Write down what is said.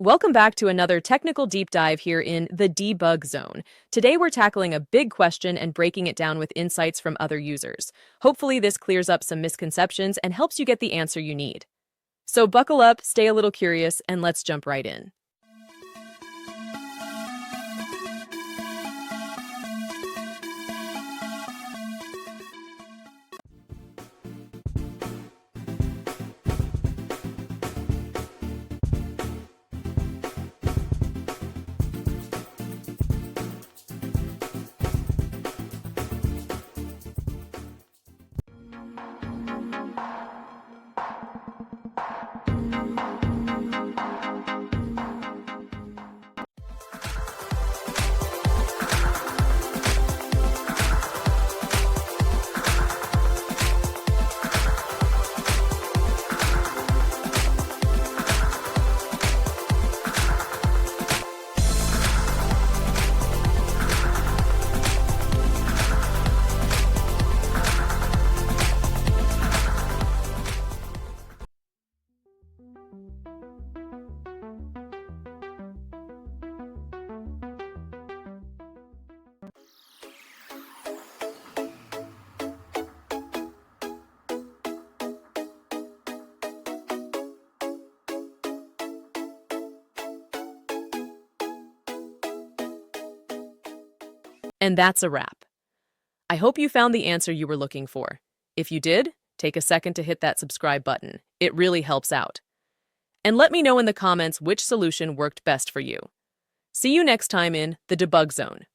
Welcome back to another technical deep dive here in the debug zone. Today we're tackling a big question and breaking it down with insights from other users. Hopefully this clears up some misconceptions and helps you get the answer you need. So buckle up, stay a little curious, and let's jump right in. And that's a wrap. I hope you found the answer you were looking for. If you did, take a second to hit that subscribe button. It really helps out. And let me know in the comments which solution worked best for you. See you next time in the Debug Zone.